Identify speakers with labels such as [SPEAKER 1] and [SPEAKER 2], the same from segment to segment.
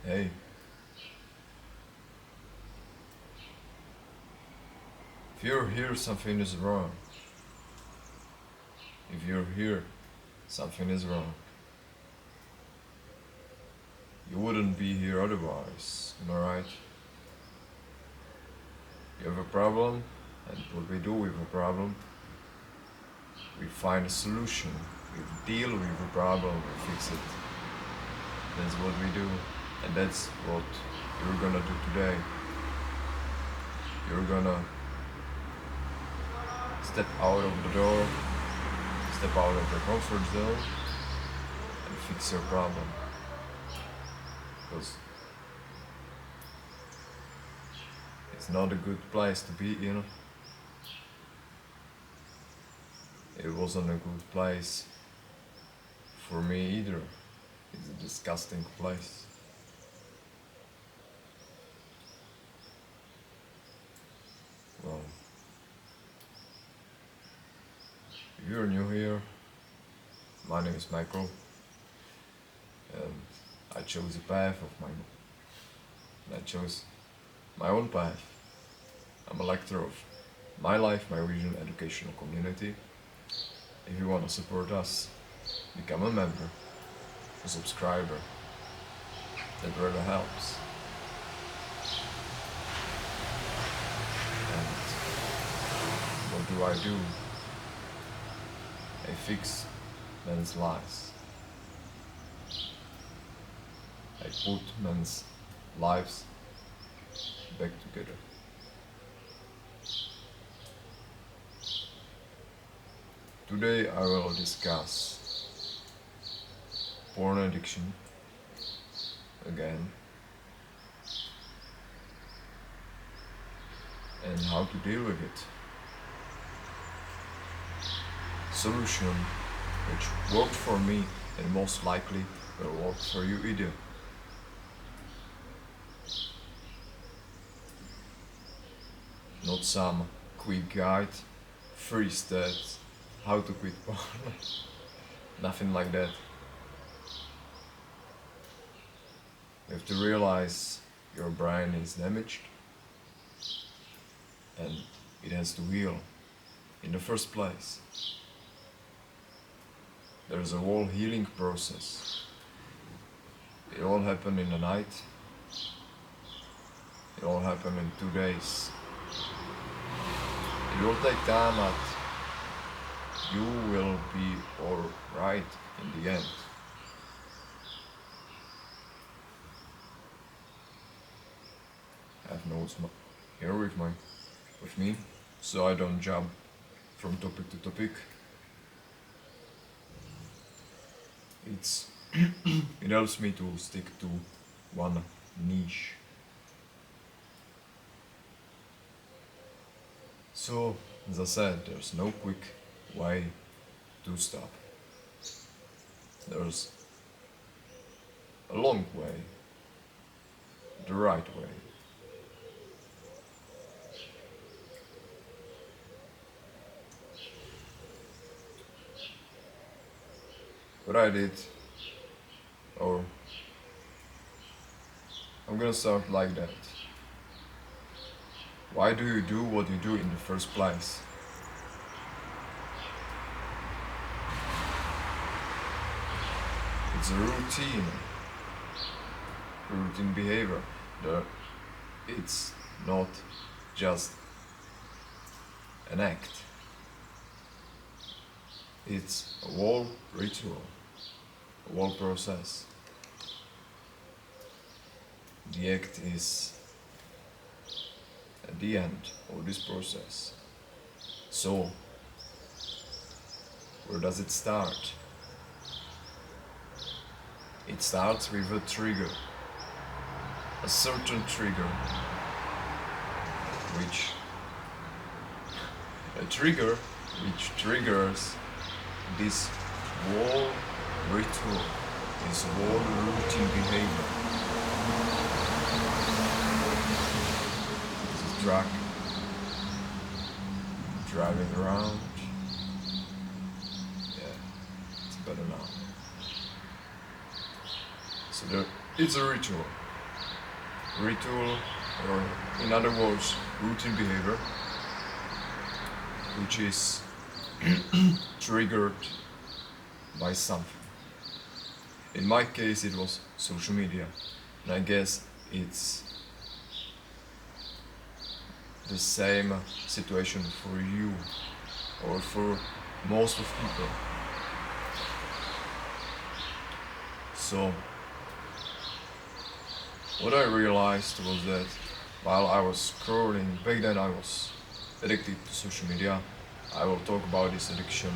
[SPEAKER 1] Hey, if you're here, something is wrong. If you're here, something is wrong. You wouldn't be here otherwise, am I right? You have a problem, and what we do with a problem, we find a solution. We deal with the problem, we fix it. That's what we do, and that's what you're gonna do today. You're gonna step out of the door, step out of your comfort zone, and fix your problem. Because it's not a good place to be in. It wasn't a good place for me either. It's a disgusting place. Well, if you're new here, my name is Michael, and I chose a path of my own. I chose my own path. I'm a lecturer of My Life, My Region educational community. If you want to support us, become a member, a subscriber. That really helps. And what do I do? I fix men's lives. I put men's lives back together. Today I will discuss porn addiction again and how to deal with it. Solution which worked for me and most likely will work for you either. Not some quick guide, 3 steps, how to quit porn. Nothing like that. You have to realize your brain is damaged and it has to heal in the first place. There's a whole healing process. It all happened in the night. It all happened in 2 days. It will take time, but you will be alright in the end. I have notes here with me, so I don't jump from topic to topic. It helps me to stick to one niche. So, as I said, there's no quick way to stop. There's a long way, the right way. What I did, or I'm gonna start like that. Why do you do what you do in the first place? It's a routine behavior. It's not just an act. It's a whole ritual, a whole process. The act is at the end of this process. So, where does it start? It starts with a trigger, a certain trigger, which triggers this whole ritual, this whole routine behavior. This truck driving around. Yeah, it's better now. So it's a ritual. ritual, or in other words, routine behavior, which is triggered by something. In my case, it was social media, and I guess it's the same situation for you or for most of people. So, what I realized was that while I was scrolling, back then I was addicted to social media. I will talk about this addiction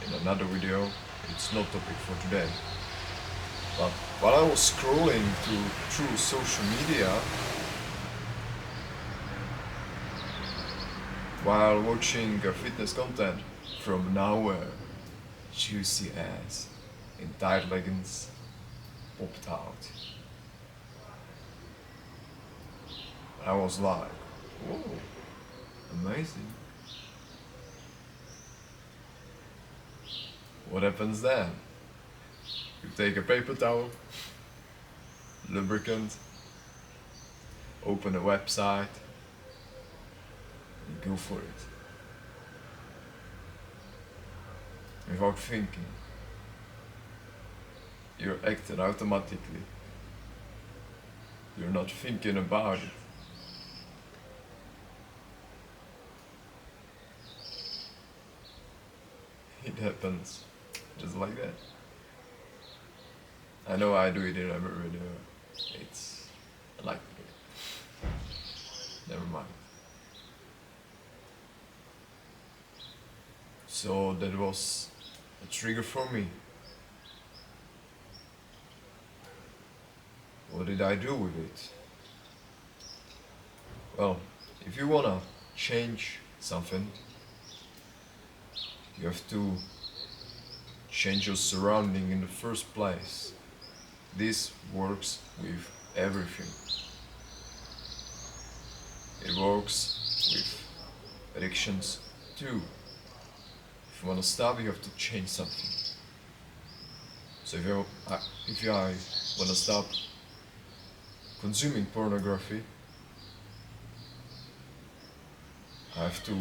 [SPEAKER 1] in another video, it's not topic for today. But while I was scrolling through social media, while watching fitness content from nowhere, juicy ass in tight leggings popped out. I was like, whoa, amazing. What happens then? You take a paper towel, lubricant, open a website, and go for it. Without thinking. You're acting automatically. You're not thinking about it. It happens just like that. I know I do it in every video. It's like it. Never mind. So that was a trigger for me. What did I do with it? Well, if you wanna change something, you have to change your surrounding in the first place. This works with everything. It works with addictions too. If you want to stop, you have to change something. So if I want to stop consuming pornography, I have to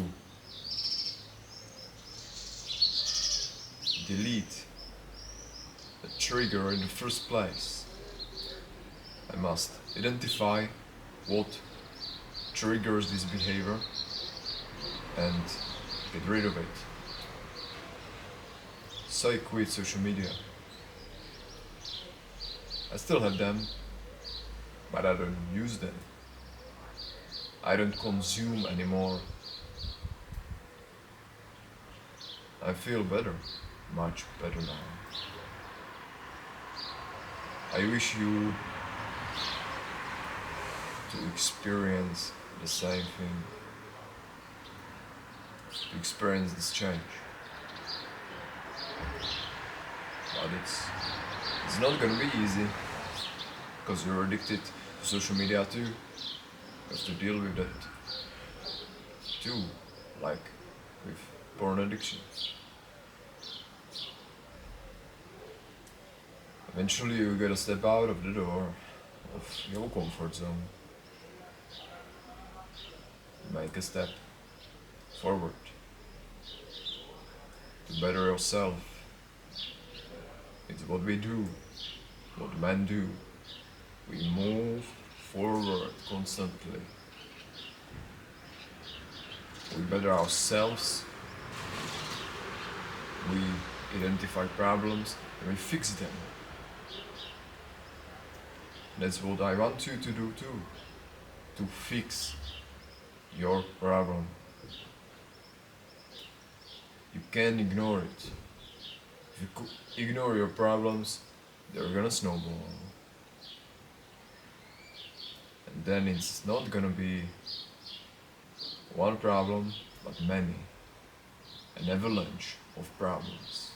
[SPEAKER 1] delete the trigger in the first place. I must identify what triggers this behavior and get rid of it. So I quit social media. I still have them, but I don't use them. I don't consume anymore. I feel better, much better now. I wish you to experience the same thing, to experience this change. But it's not gonna be easy, because you're addicted to social media too. You have to deal with that too, like with porn addiction. Eventually you gotta step out of the door of your comfort zone. Make a step forward to better yourself. It's what we do, what men do. We move forward constantly. We better ourselves, we identify problems and we fix them. That's what I want you to do too, to fix your problem. You can't ignore it. If you ignore your problems, they're gonna snowball. And then it's not gonna be one problem, but many. An avalanche of problems.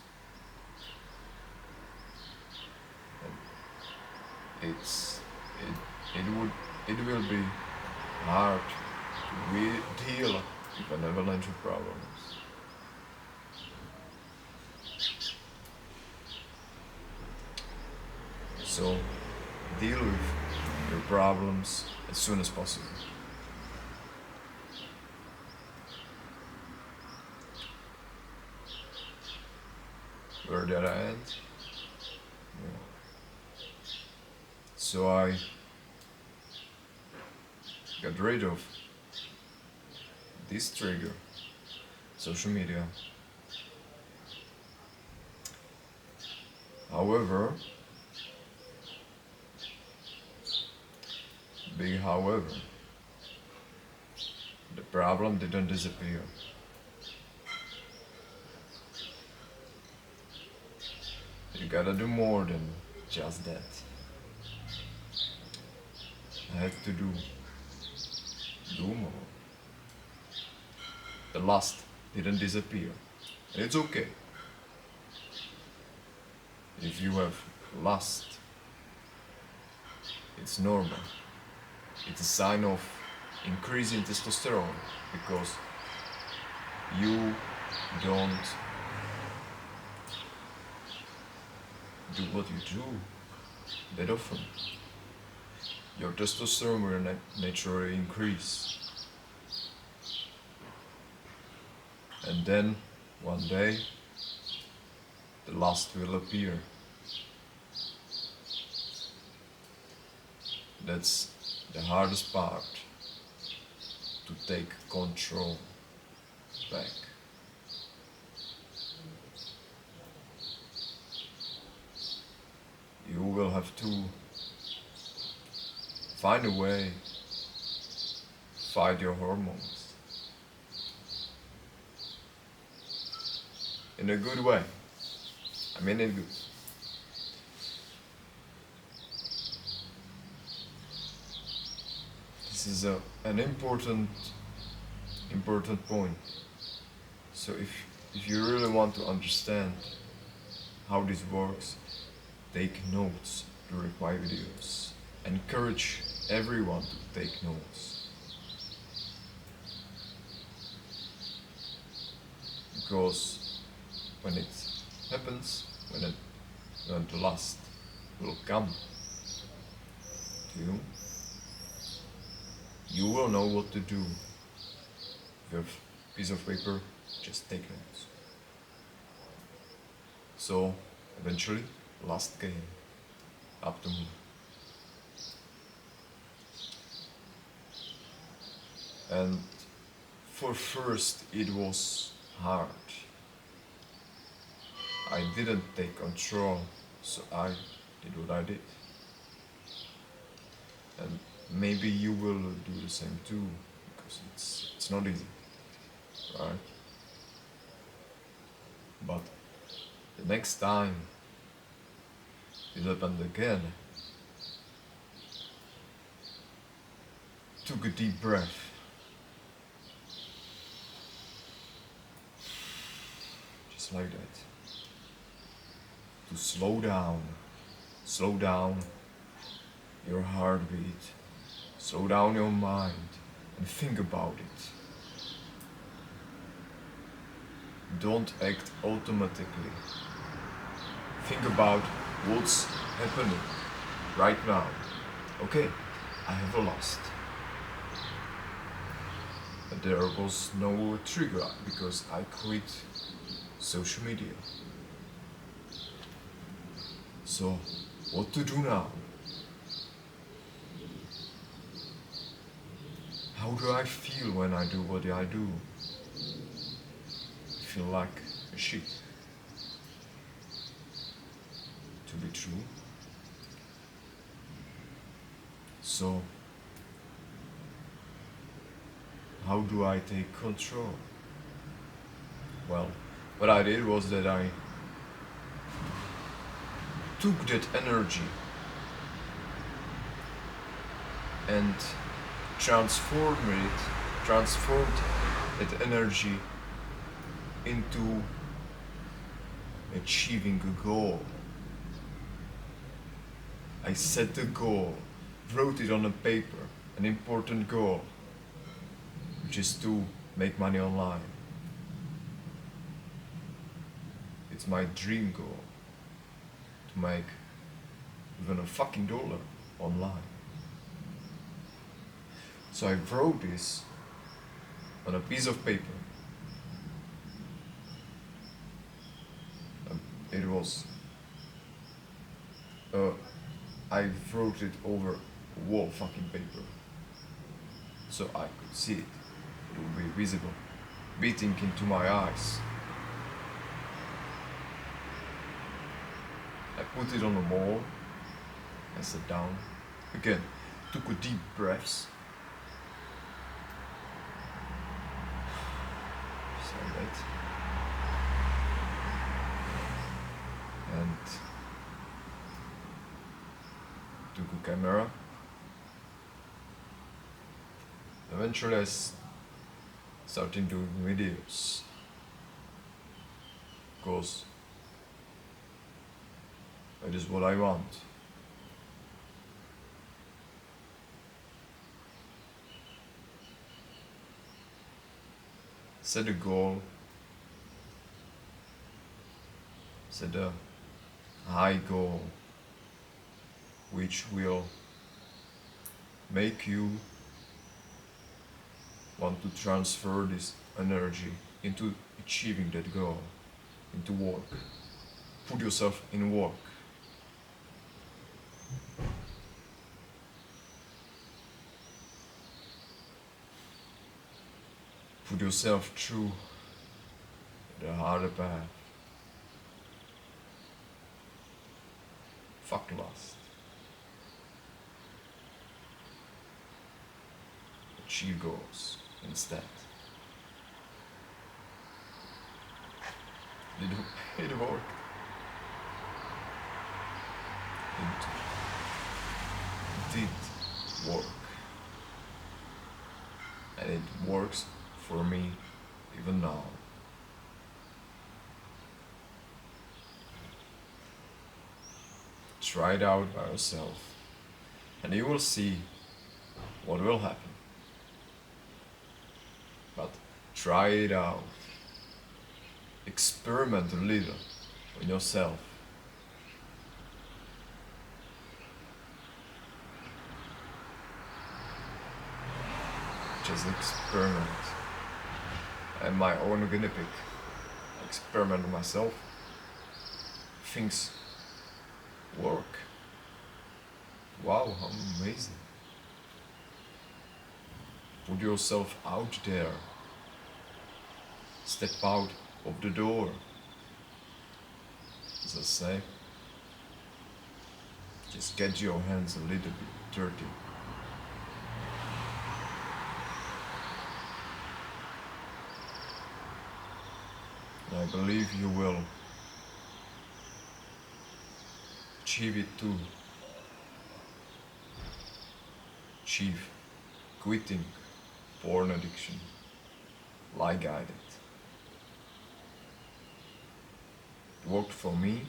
[SPEAKER 1] And it will be hard to deal with an avalanche of problems. So deal with your problems as soon as possible. Where did I end? Yeah. So I got rid of this trigger, social media. However, big however, the problem didn't disappear. You gotta do more than just that. I had to do more. The lust didn't disappear. And it's okay. If you have lust, it's normal. It's a sign of increasing testosterone because you don't do what you do that often. Your testosterone will naturally increase. And then, one day, the lust will appear. That's the hardest part, to take control back. You will have to find a way, fight your hormones. In a good way. I mean it good. This is an important point. So if you really want to understand how this works, take notes during my videos. Encourage everyone to take notes. Because when it happens, when the lust will come to you, you will know what to do. If you have a piece of paper, just take notes. So, eventually, lust came up to me. And for first, it was hard. I didn't take control, so I did what I did. And maybe you will do the same too, because it's not easy, right? But the next time it happened again, took a deep breath. Just like that. To slow down your heartbeat, slow down your mind and think about it. Don't act automatically. Think about what's happening right now. Okay, I have a lust. But there was no trigger because I quit social media. So, what to do now? How do I feel when I do what I do? I feel like a shit. To be true. So, how do I take control? Well, what I did was that I took that energy and transformed that energy into achieving a goal. I set a goal, wrote it on a paper, an important goal, which is to make money online. It's my dream goal, to make even a fucking dollar online. So I wrote this on a piece of paper. It was I wrote it over wall fucking paper, so I could see it. It would be visible, beating into my eyes. I put it on the wall. I sat down again, took a deep breath. Silent. And took a camera. Eventually I started doing videos, because it is what I want. Set a goal, set a high goal, which will make you want to transfer this energy into achieving that goal, into work. Put yourself in work. Put yourself through the harder path. Fuck lust. Achieve goals instead. It worked. It did work. And it works for me even now. Try it out by yourself, and you will see what will happen. But try it out. Experiment a little on yourself. Just experiment. I'm my own guinea pig. Experiment on myself. Things work. Wow, how amazing. Put yourself out there. Step out of the door. As I say, just get your hands a little bit dirty. And I believe you will achieve it too. Achieve quitting porn addiction like I did. It worked for me,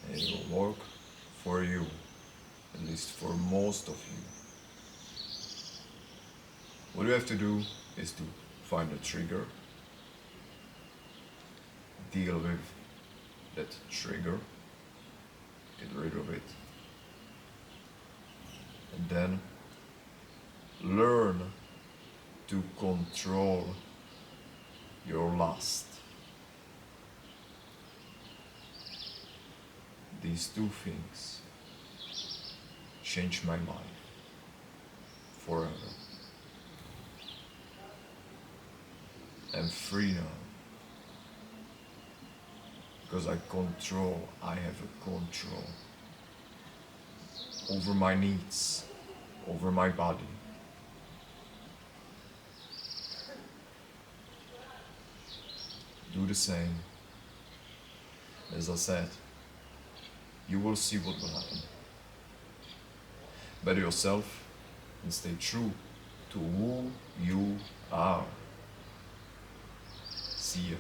[SPEAKER 1] and it will work for you, at least for most of you. What you have to do is to find a trigger, deal with that trigger, get rid of it, and then learn to control your lust. These two things changed my life forever. I'm free now, because I have a control over my needs, over my body. Do the same. As I said, you will see what will happen. Better yourself and stay true to who you are. See ya.